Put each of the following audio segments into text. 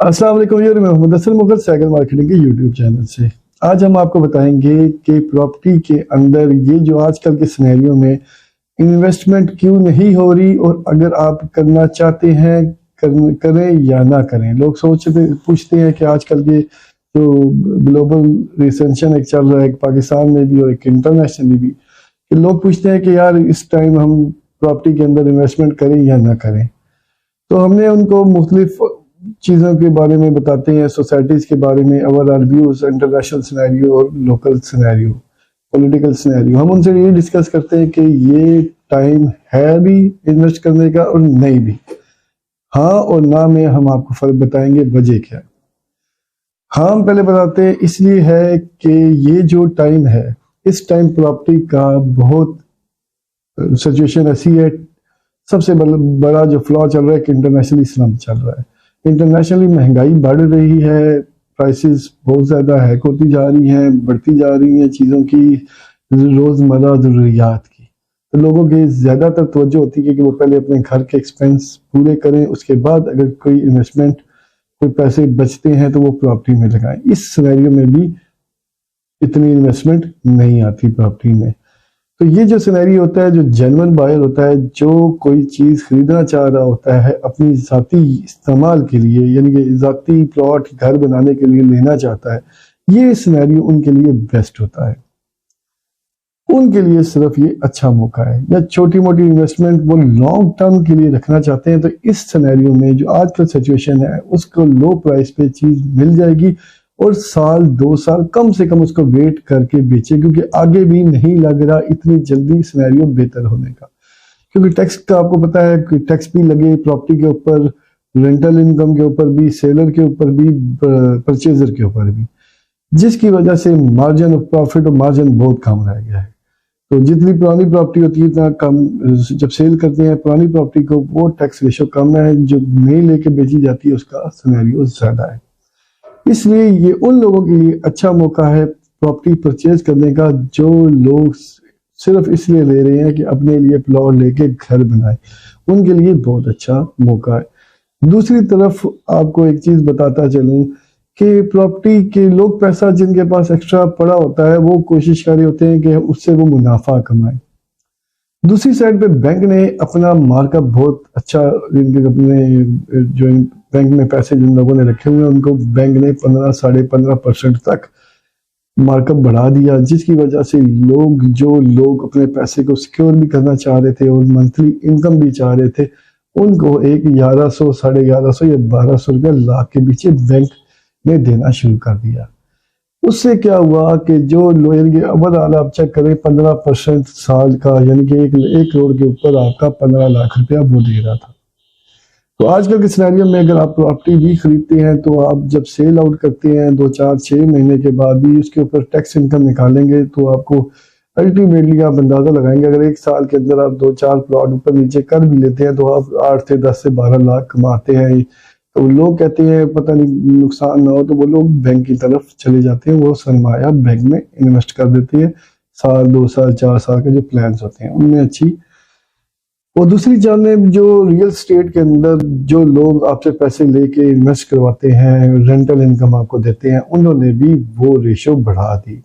अस्सलाम वालेकुम यार, मैं मोहम्मद असल मुगल सैगल मार्केटिंग के यूट्यूब चैनल से। आज हम आपको बताएंगे कि प्रॉपर्टी के अंदर ये जो आजकल के सिनेरियो में इन्वेस्टमेंट क्यों नहीं हो रही, और अगर आप करना चाहते हैं करें या ना करें। लोग पूछते हैं कि आजकल के जो ग्लोबल रिसेंशन एक चल रहा है, एक पाकिस्तान में भी और एक इंटरनेशनली भी, कि लोग पूछते हैं कि यार इस टाइम हम प्रॉपर्टी के अंदर इन्वेस्टमेंट करें या ना करें। तो हमने उनको मुख्तलिफ चीज़ों के बारे में बताते हैं, सोसाइटीज़ के बारे में, अवर आर व्यूज़, इंटरनेशनल सिनेरियो और लोकल सिनेरियो, पॉलिटिकल सिनेरियो। हम उनसे ये डिस्कस करते हैं कि ये टाइम है भी इन्वेस्ट करने का और नहीं भी। हाँ और ना में हम आपको फ़र्क बताएंगे, वजह क्या है। हाँ हम पहले बताते हैं, इसलिए है कि ये जो टाइम है, इस टाइम प्रॉपर्टी का बहुत सिचुएशन ऐसी है। सबसे बड़ा जो फ्लॉ चल रहा है कि इंटरनेशनली स्लम चल रहा है। इंटरनेशनली महंगाई बढ़ रही है, प्राइसेस बहुत ज़्यादा हैक होती जा रही हैं, बढ़ती जा रही हैं चीज़ों की, रोज़मर्रा ज़रूरियात की। तो लोगों की ज़्यादातर तवज्जो होती है कि वो पहले अपने घर के एक्सपेंस पूरे करें, उसके बाद अगर कोई इन्वेस्टमेंट, कोई पैसे बचते हैं तो वो प्रॉपर्टी में लगाएं। इस सिनेरियो में भी इतनी इन्वेस्टमेंट नहीं आती प्रॉपर्टी में। तो ये जो सिनेरियो होता है, जो जेन्युइन बायर होता है, जो कोई चीज़ खरीदना चाह रहा होता है अपनी ज़ाती इस्तेमाल के लिए, यानी कि ज़ाती प्लॉट घर बनाने के लिए लेना चाहता है, ये सिनेरियो उनके लिए बेस्ट होता है। उनके लिए सिर्फ ये अच्छा मौका है। या छोटी मोटी इन्वेस्टमेंट वो लॉन्ग टर्म के लिए रखना चाहते हैं, तो इस सिनेरियो में जो आजकल सिचुएशन है, उसको लो प्राइस पे चीज़ मिल जाएगी और साल 2 साल कम से कम उसको वेट करके बेचे, क्योंकि आगे भी नहीं लग रहा इतनी जल्दी सिनेरियो बेहतर होने का। क्योंकि टैक्स का आपको पता है कि टैक्स भी लगे प्रॉपर्टी के ऊपर, रेंटल इनकम के ऊपर भी, सेलर के ऊपर भी, परचेजर के ऊपर भी, जिसकी वजह से मार्जिन ऑफ प्रॉफिट और मार्जिन बहुत कम रह गया है। तो जितनी पुरानी प्रॉपर्टी होती है इतना कम, जब सेल करते हैं पुरानी प्रॉपर्टी को, वो टैक्स रेशो कम है, जो नई लेके बेची जाती है उसका सिनेरियो ज़्यादा है। इसलिए ये उन लोगों के लिए अच्छा मौका है प्रॉपर्टी परचेज करने का, जो लोग सिर्फ इसलिए ले रहे हैं कि अपने लिए प्लॉट लेके घर बनाए, उनके लिए बहुत अच्छा मौका है। दूसरी तरफ आपको एक चीज़ बताता चलूँ कि प्रॉपर्टी के लोग, पैसा जिनके पास एक्स्ट्रा पड़ा होता है, वो कोशिश कर रहे होते हैं कि उससे वो मुनाफा कमाएं। दूसरी साइड पे बैंक ने अपना मार्कअप बहुत अच्छा, अपने जो बैंक में पैसे जिन लोगों ने रखे हुए हैं उनको बैंक ने 15 साढ़े 15% तक मार्कअप बढ़ा दिया, जिसकी वजह से लोग अपने पैसे को सिक्योर भी करना चाह रहे थे और मंथली इनकम भी चाह रहे थे, उनको एक 1100, 1150 या 1200 रुपया लाख के पीछे बैंक ने देना शुरू कर दिया। उससे क्या हुआ कि जो लोग ओवरऑल आप चेक करें 15% साल का, यानी कि 1 करोड़ के ऊपर आपका 15 लाख रुपया वो दे रहा था। तो आजकल के सिनेरियो में अगर आप प्रॉपर्टी भी खरीदते हैं तो आप जब सेल आउट करते हैं 2, 4, 6 महीने के बाद भी उसके ऊपर टैक्स इनकम निकालेंगे, तो आपको अल्टीमेटली आप अंदाजा लगाएंगे, अगर 1 साल के अंदर आप 2-4 प्लॉट ऊपर नीचे कर भी लेते हैं तो आप 8 से 10 से 12 लाख कमाते हैं। तो लोग कहते हैं पता नहीं नुकसान ना हो, तो वो लोग बैंक की तरफ चले जाते हैं, वो सरमाया बैंक में इन्वेस्ट कर देते हैं। साल 2 साल 4 साल के जो प्लान्स होते हैं उनमें अच्छी। और दूसरी जानिब जो रियल स्टेट के अंदर जो लोग आपसे पैसे लेके इन्वेस्ट करवाते हैं, रेंटल इनकम आपको देते हैं, उन्होंने भी वो रेशो बढ़ा दी।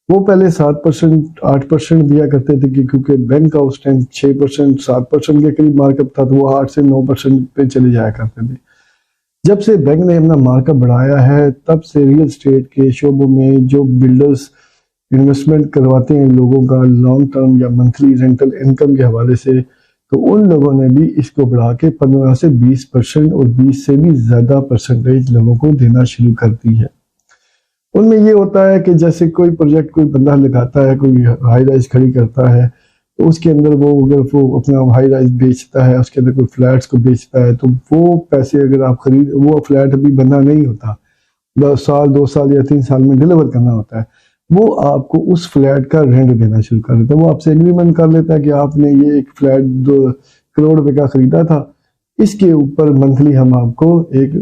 वो पहले 7% 8% दिया करते थे, क्योंकि बैंक का उस टाइम 6% 7% के करीब मार्कअप था, तो वो 8 से 9% पे चले जाया करते थे। जब से बैंक ने अपना मार्कअप बढ़ाया है, तब से रियल स्टेट के शोबों में जो बिल्डर्स इन्वेस्टमेंट करवाते हैं लोगों का लॉन्ग टर्म या मंथली रेंटल इनकम के हवाले से, तो उन लोगों ने भी इसको बढ़ा के 15 से 20% और 20 से भी ज़्यादा परसेंटेज लोगों को देना शुरू कर दी है। उनमें ये होता है कि जैसे कोई प्रोजेक्ट कोई बंदा लगाता है, कोई हाई राइज खड़ी करता है, तो उसके अंदर अगर वो अपना हाई राइज बेचता है, उसके अंदर कोई फ्लैट्स को बेचता है, तो वो पैसे अगर आप खरीद, वो फ्लैट अभी बना नहीं होता, 10 साल 2 साल या 3 साल में डिलीवर करना होता है, वो आपको उस फ्लैट का रेंट देना शुरू कर देता है। वो आपसे एग्रीमेंट कर लेता है कि आपने ये एक फ्लैट 2 करोड़ रुपए का खरीदा था, इसके ऊपर मंथली हम आपको एक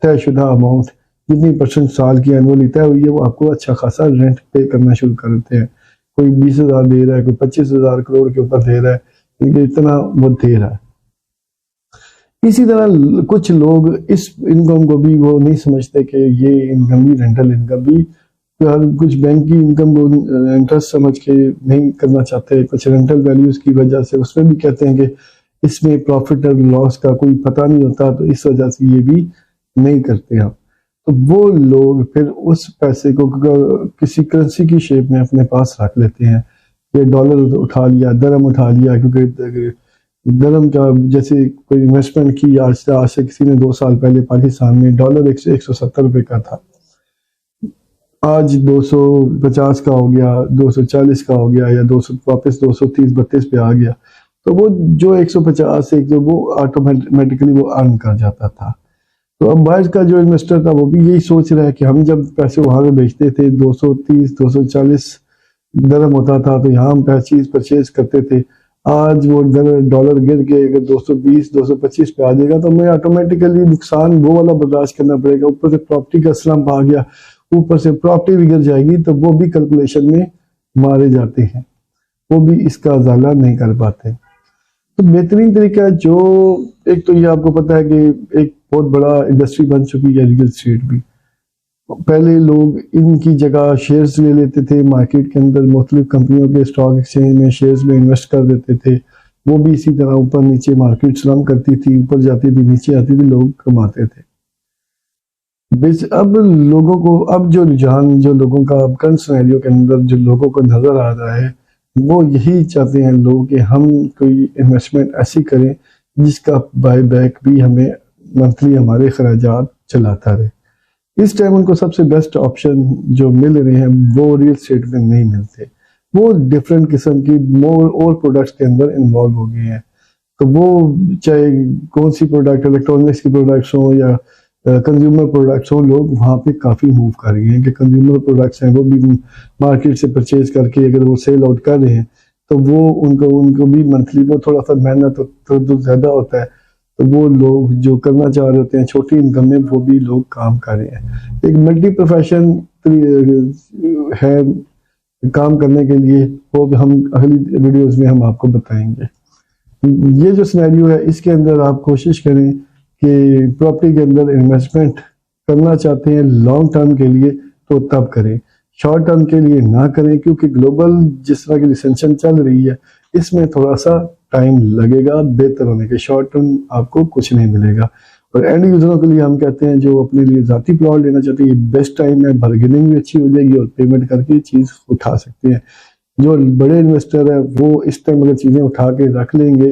तयशुदा अमाउंट, जितनी परसेंट साल की एनुअली तय हुई है, वो आपको अच्छा खासा रेंट पे करना शुरू कर देते हैं। कोई 20,000 दे रहा है, कोई 25,000 करोड़ के ऊपर दे रहा है, इतना वो दे रहा है। اسی طرح کچھ لوگ اس انکم کو بھی وہ نہیں سمجھتے کہ یہ انکم بھی رینٹل انکم بھی، کچھ بینک کی انکم کو انٹرسٹ سمجھ کے نہیں کرنا چاہتے، کچھ رینٹل ویلیوز کی وجہ سے اس میں بھی کہتے ہیں کہ اس میں پروفٹ اور لاس کا کوئی پتہ نہیں ہوتا، تو اس وجہ سے یہ بھی نہیں کرتے ہم. تو وہ لوگ پھر اس پیسے کو کسی کرنسی کی شیپ میں اپنے پاس رکھ لیتے ہیں، کہ ڈالر اٹھا لیا، درہم اٹھا لیا، کیونکہ درہم کا جیسے کوئی انویسٹمنٹ کی آج سے کسی نے 2 سال پہلے پاکستان میں ڈالر 170 روپے کا تھا، آج 250 کا ہو گیا، 240 کا ہو گیا، یا واپس 230-32 پہ آ گیا. تو وہ جو 150 وہ آٹومیٹکلی وہ ارن کر جاتا تھا. تو اب باہر کا جو انویسٹر تھا وہ بھی یہی سوچ رہا ہے کہ ہم جب پیسے وہاں پہ بیچتے تھے 230-240 درہم ہوتا تھا، تو یہاں ہم چیز پرچیز کرتے تھے. آج وہ ڈالر گر کے اگر 220-225 پہ آ جائے گا تو ہمیں آٹومیٹکلی نقصان وہ والا برداشت کرنا پڑے گا. اوپر سے پراپرٹی کا سلمپ آ گیا، اوپر سے پراپرٹی بھی گر جائے گی، تو وہ بھی کیلکولیشن میں مارے جاتے ہیں، وہ بھی اس کا ازالہ نہیں کر پاتے. تو بہترین طریقہ جو ایک تو یہ آپ کو پتا ہے کہ ایک بہت بڑا انڈسٹری بن چکی ہے ریل اسٹیٹ بھی. پہلے لوگ ان کی جگہ شیئرز لے لیتے تھے مارکیٹ کے اندر، مختلف کمپنیوں کے اسٹاک ایکسچینج میں شیئرز میں انویسٹ کر دیتے تھے، وہ بھی اسی طرح اوپر نیچے مارکیٹ سلم کرتی تھی، اوپر جاتی تھی نیچے آتی تھی، لوگ کماتے تھے. اب لوگوں کو اب جو رجحان جو لوگوں کا اب کرنٹ سینیریو کے اندر جو لوگوں کو نظر آ رہا ہے، وہ یہی چاہتے ہیں لوگ کہ ہم کوئی انویسٹمنٹ ایسی کریں جس کا بائی بیک بھی ہمیں منتھلی ہمارے اخراجات چلاتا رہے. اس ٹائم ان کو سب سے بیسٹ آپشن جو مل رہے ہیں وہ ریل اسٹیٹ میں نہیں ملتے، وہ ڈفرینٹ قسم کی اور پروڈکٹس کے اندر انوالو ہو گئے ہیں. تو وہ چاہے کون سی پروڈکٹ، الیکٹرانکس کی پروڈکٹس ہوں یا کنزیومر پروڈکٹس ہوں، لوگ وہاں پہ کافی موو کر رہے ہیں کہ کنزیومر پروڈکٹس ہیں وہ بھی مارکیٹ سے پرچیز کر کے اگر وہ سیل آؤٹ کر رہے ہیں تو وہ ان کو بھی منتھلی وہ تھوڑا سا محنت تو زیادہ ہوتا ہے. تو وہ لوگ جو کرنا چاہ رہے ہوتے ہیں چھوٹی انکم میں، وہ بھی لوگ کام کر رہے ہیں. ایک ملٹی پروفیشن ہے کام کرنے کے لیے، وہ ہم اگلی ویڈیوز میں ہم آپ کو بتائیں گے. یہ جو سینیریو ہے اس کے اندر آپ کوشش کریں کہ پراپرٹی کے اندر انویسٹمنٹ کرنا چاہتے ہیں لانگ ٹرم کے لیے تو تب کریں، شارٹ ٹرم کے لیے نہ کریں، کیونکہ گلوبل جس طرح کی ریسیشن چل رہی ہے اس میں تھوڑا سا ٹائم لگے گا بہتر ہونے کے. شارٹ ٹرم آپ کو کچھ نہیں ملے گا. اور اینڈ یوزروں کے لیے ہم کہتے ہیں جو اپنے لیے ذاتی پلاٹ لینا چاہتے ہیں، یہ بیسٹ ٹائم ہے، بارگیننگ بھی اچھی ہو جائے گی اور پیمنٹ کر کے چیز اٹھا سکتے ہیں. جو بڑے انویسٹر ہیں وہ اس ٹائم اگر چیزیں اٹھا کے رکھ لیں گے،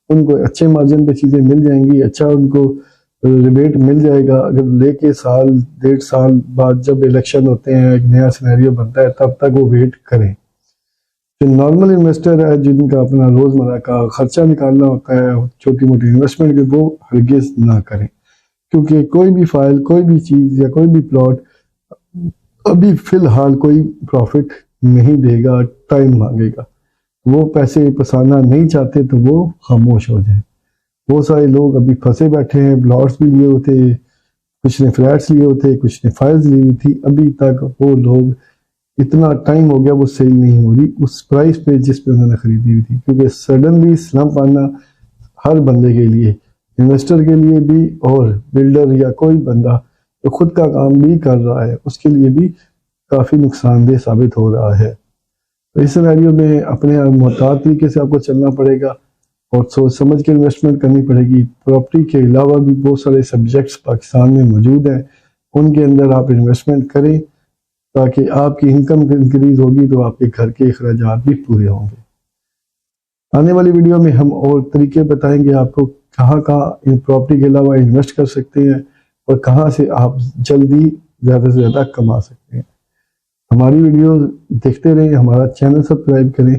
ان کو اچھے مارجن پہ چیزیں مل جائیں گی، اچھا ان کو ریبیٹ مل جائے گا. اگر لے کے 1.5 سال بعد جب الیکشن ہوتے ہیں ایک نیا سینیریو بنتا ہے، تب تک وہ ویٹ کریں. جو نارمل انویسٹر ہے جن کا اپنا روزمرہ کا خرچہ نکالنا ہوتا ہے چھوٹی موٹی انویسٹمنٹ کے، وہ ہرگز نہ کریں، کیونکہ کوئی بھی فائل، کوئی بھی چیز یا کوئی بھی پلاٹ ابھی فی الحال کوئی پروفٹ نہیں دے گا، ٹائم مانگے گا. وہ پیسے پسانا نہیں چاہتے تو وہ خاموش ہو جائیں. بہت سارے لوگ ابھی پھنسے بیٹھے ہیں، پلاٹس بھی لیے ہوتے، کچھ نے فلیٹس لیے ہوتے، کچھ نے فائلز لی ہوئی تھی، ابھی تک وہ لوگ اتنا ٹائم ہو گیا وہ سیل نہیں ہو رہی اس پرائس پہ جس پہ انہوں نے خریدی ہوئی تھی. کیونکہ سڈنلی سلمپ آنا ہر بندے کے لیے، انویسٹر کے لیے بھی اور بلڈر یا کوئی بندہ جو خود کا کام بھی کر رہا ہے اس کے لیے بھی کافی نقصان دہ ثابت ہو رہا ہے. تو اس سینیریو میں اپنے محتاط طریقے سے آپ کو چلنا پڑے گا اور سوچ سمجھ کے انویسٹمنٹ کرنی پڑے گی. پراپرٹی کے علاوہ بھی بہت سارے سبجیکٹس پاکستان میں موجود ہیں، ان کے اندر آپ انویسٹمنٹ کریں تاکہ آپ کی انکم انکریز ہوگی تو آپ کے گھر کے اخراجات بھی پورے ہوں گے. آنے والی ویڈیو میں ہم اور طریقے بتائیں گے آپ کو کہاں ان پراپرٹی کے علاوہ انویسٹ کر سکتے ہیں اور کہاں سے آپ جلدی زیادہ سے زیادہ کما سکتے ہیں. ہماری ویڈیو دیکھتے رہیں، ہمارا چینل سبسکرائب کریں.